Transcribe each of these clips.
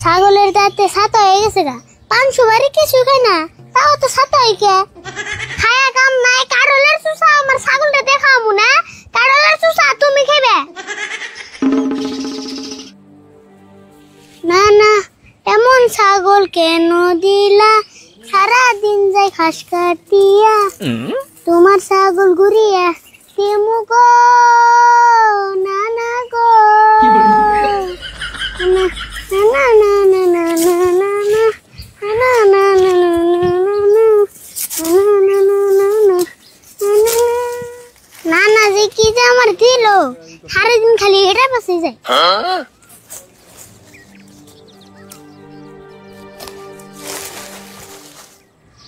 ছাগলের দাঁতে ছাতা হয়ে গেছে গা, পান সুপারি কিছু খায় না, তাও তো ছাতা হয়ে কে খায়া কাম নাই। কারলের চুষা আমার ছাগলটা দেখামু না, কারলের চুষা তুমি খাইবে না। না এমন ছাগল কেন দিলা, সারা দিন যাই ঘাস কাটিয়া, তোমার ছাগল ঘুরিয়া কেমু গো না না গো না না না না না না না না না না না না না যে কি যে আমার দিল, সারাদিন খালি এটা পাশে যায়।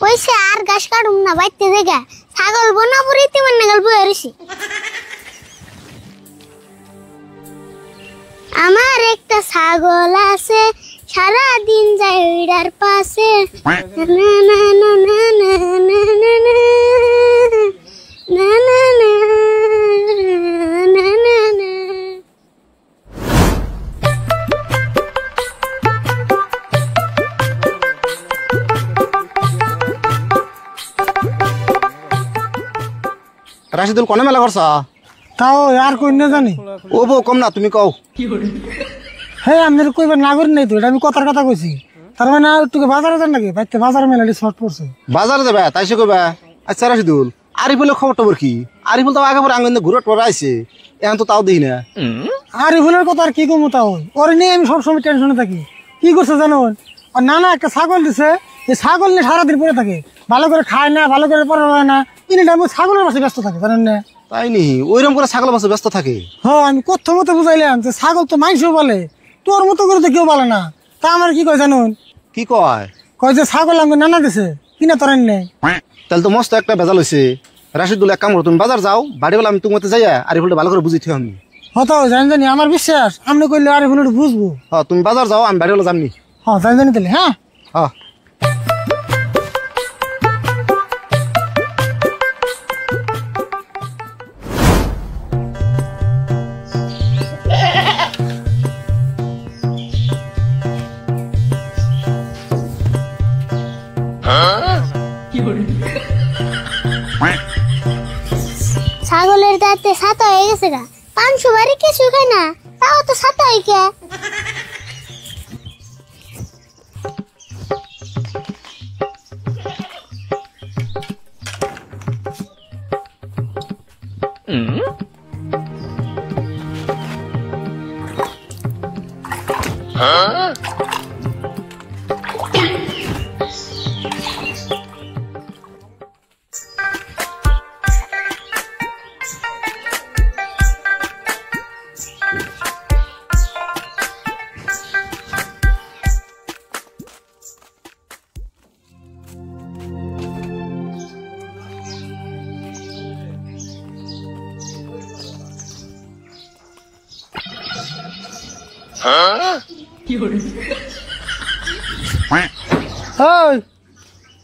পয়সা আর ঘাস কাটুম না, বাইতে দেখা ছাগল বনা পুরিতে মানে গল্প হয়েছি। আমার একটা ছাগল আছে, সারা দিন যায় ওইটার পাশে, না না না না না না না না না না না না না। রাশিদুল কোনে মেলা করছ? তাও আর কই না জানি। ও বউ কম না, তুমি কও। হ্যাঁ আমি কইবার না করি নাই তো, এটা আমি কথার কথা কইছি। তার মানে তোকে বাজারে যান নাকি? বাইতে বাজারে মেলালি শর্ট পড়ছে। বাজারে যাবে তাই সে কইবা? আচ্ছা রাশিদুল, আরিফুলের খবর টবর কি? আরিফুল তো আগে পরে আঙ্গন ঘুরে টরা আইছে, এখন তো তাও দিই না। আরিফুলের কথা আর কি কমু, তাও ওরে নিয়ে আমি সবসময় টেনশনে থাকি। কি করছে জানো? আর নানা একটা ছাগল দিছে, এই ছাগল নিয়ে সারাদিন পরে থাকে, ভালো করে খায় না, ভালো করে পড়া হয় না, ইনি টাইম ছাগলের পাশে ব্যস্ত থাকে, জানেন না? তাই নি ওইরকম করে ছাগল বাসে ব্যস্ত থাকে। হ্যাঁ আমি কত মতো বুঝাইলাম যে ছাগল তো মাংসও বলে, তোর মতো করে তো কেউ বলে না। তা আমার কি কয় জানুন? কি কয়? কয় যে ছাগল আমাকে নানা দিছে, কিনা তোরেন নেই। তাহলে তো মস্ত একটা ভেজাল হয়েছে। রাশিদুল এক কাম করো, তুমি বাজার যাও, বাড়ি বেলা আমি তোমাতে যাইয়া আরিফুলটা ভালো করে বুঝি থিও আমি। হতো জানি জানি, আমার বিশ্বাস আপনি কইলে আরিফুল বুঝবো। হ্যাঁ তুমি বাজার যাও, আমি বাড়ি বেলা যামনি। হ্যাঁ জানি জানি তাহলে। হ্যাঁ হ্যাঁ ছাগলের দাঁতে ছাতা হয়ে গেছে গা, পান সুপারি কিছু খায় না, তাও তো ছাতা হয়ে কে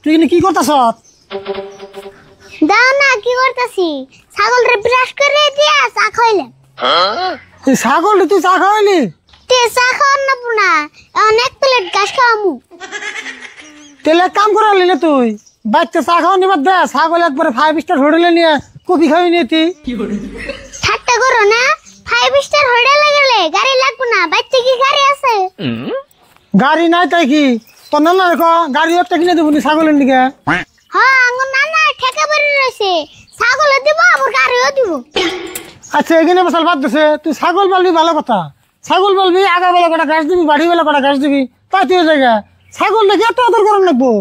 তুই কি করতেছ? দাও না, কি করতেছি? ছাগল রে ব্রাশ করে দিয়া চা খাইলাম। ছাগল তুই চা খাওয়াইলি? চা খাওয়ার না পুনা, অনেক প্লেট ঘাস খাওয়ামু। তেলে কাম করালি না তুই? বাচ্চা চা খাওয়া নিবার দে, ছাগল একবারে 5 স্টার হোটেলে নিয়ে কফি খাওয়াই নিয়ে তুই। ঠাট্টা করো না, 5 স্টার হোটেলে গেলে গাড়ি লাগবে না, বাচ্চা কি গাড়ি আছে? গাড়ি নাই তাই কি? তোর নানা রেখো গাড়ি একটা কিনে দেবো নি ছাগলের দিকে। হ্যাঁ আঙ্গুর নানা ঠেকা পড়ে রয়েছে, ছাগল দিব আবার গাড়িও দিব। আচ্ছা এখানে বসাল বাদ দিছে, তুই ছাগল পালবি ভালো কথা, ছাগল পালবি, আগা বেলা কটা ঘাস দিবি, বাড়ি বেলা কটা ঘাস দিবি, তাই তুই জায়গা ছাগল দেখে এত আদর করার লাগবো।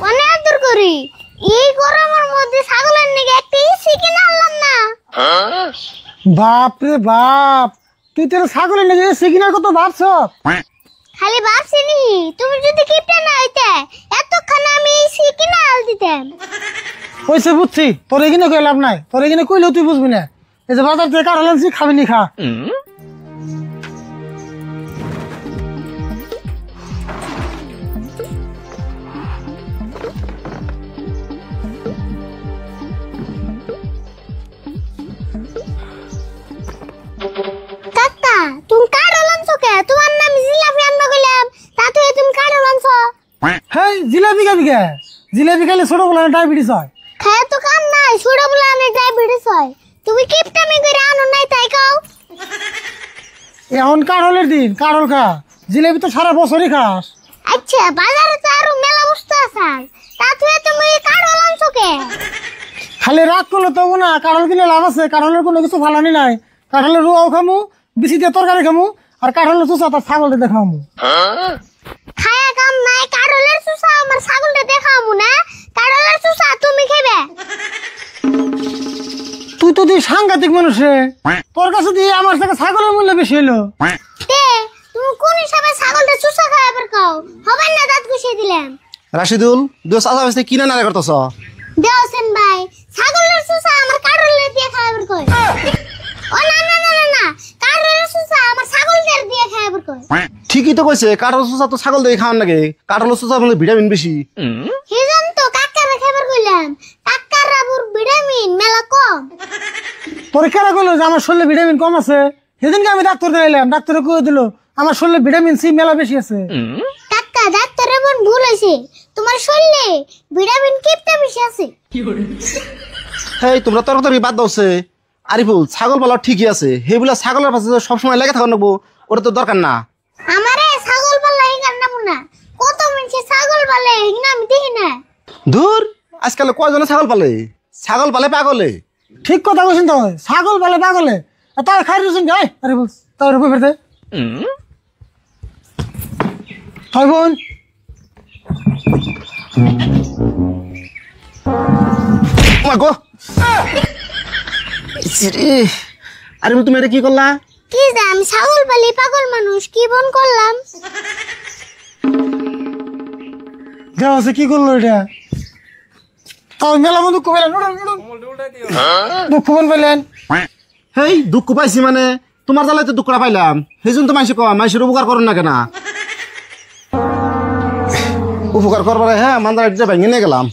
অনেক আদর করি, এই গরমের মধ্যে ছাগলের নিকে একটা এসি কিনে আনলাম না। বাপ রে বাপ, তুই তোর ছাগলের নিকে এসি কিনার কত ভাবছ? খালি ভাবছি নি, তুমি যদি কিপটা না হইতে এতক্ষণ আমি এসি কিনে আল দিতাম। হয়েছে বুঝছি, তোর এখানে কই লাভ নাই, তোর এখানে কইলেও তুই বুঝবি না। এই যে বাজার থেকে কার হলেন খাবি নি খা। কাকা তুমি কার হলাম চোখে, তোমার নাম জিলাপি আনবা কইলাম, তা জিলাপি খাবি কে? জিলাপি খাইলে ছোট বলে ডায়াবেটিস হয়। খায় তো কাম নাই, ছোট বলে আনে ডায়াবেটিস হয়। তুমি কিপটামি করে আনো নাই তাই খাও। এখন কাঁঠালের দিন, কাঁঠাল খা। জিলাপি তো সারা বছরই খাস। আচ্ছা বাজারে তো আরো মেলা বস্তু আছে, তা তুই তুমি কাঁঠাল আনছো কে? খালি রাগ করলে তো না, কাঁঠাল কিনে লাভ আছে। কাঁঠালের কোনো কিছু ফালানি নাই। কাঁঠালের রুয়াও খামু, বিচি দিয়ে তরকারি খামু, আর কাঁঠালের চুষা তার ছাগলটা দেখামু। খায়া কাম নাই, কাঁঠালের চুষা আমার ছাগলটা দেখামু না, কাঁঠালের চুষা তুমি খাবে। তুই তো তুই সাংঘাতিক মানুষ রে, তোর কাছে দিয়ে আমার থেকে ছাগলের মূল্য বেশি হইলো। তে তুমি কোন হিসাবে ছাগলটা চুষা খায় আবার খাও? হবে না দাঁত ঘুষিয়ে দিলাম। রাশিদুল দুই চাচা বেসতে কিনা নারে করতেছ? দেওছেন ভাই, ছাগলের চুষা আমার কাঁঠালের দিয়ে খায় আবার কয়। ও না না না না না, কাঁঠালের চুষা আমার ছাগলদের দিয়ে খায় আবার কয়। ঠিকই তো কইছে, কাঁঠাল চুষা তো ছাগল দিয়ে খাওয়ার নাকি? কাঁঠাল চুষার মধ্যে ভিটামিন বেশি। সেজন তো কাকারা খাবার কইলাম, কাকারা বুর ভিটামিন মেলা কম। পরীক্ষাটা করলো যে আমার শরীরে ভিটামিন কম আছে, সেদিনকে আমি ডাক্তার দেখাইলাম, ডাক্তারে কয়ে দিল আমার শরীরে ভিটামিন সি মেলা বেশি আছে। কাকা ডাক্তারের মন ভুল হয়েছে, তোমার শরীরে ভিটামিন কিপটা বেশি আছে। হেই তোমরা তরকারি বাদ দাওছে। আরিফুল ছাগল পালা ঠিকই আছে, হেগুলা ছাগলের পাশে সবসময় লেগে থাকা নেবো, ওটা তো দরকার না। আমারে ছাগল পালা হিগার নাম না, কত মানুষ ছাগল পালে হিগনা আমি দেখি না। ধুর আজকাল কয়জনে ছাগল পালে? ছাগল পালে পাগলে। ঠিক কথা বলছেন তো, ছাগল পালে পাগলে। তার খাই রয়েছেন গাই, আরে বল তার উপর ফেরতে হয় বোন। গো আরে তুমি এটা কি করলা? কি যে আমি ছাগল পালি পাগল মানুষ, কি বন করলাম? দেওয়া আছে কি করলো এটা? তাও মেলা বন্ধু দুঃখ পেলেন, দুঃখ মন পেলেন। হেই দুঃখ পাইছি মানে তোমার জ্বালায় তো দুঃখটা পাইলাম, সেই জন্য তো মানুষ কয় মানুষের উপকার করেন না কেন? উপকার করবার হ্যাঁ মান্দার ভেঙে নিয়ে গেলাম।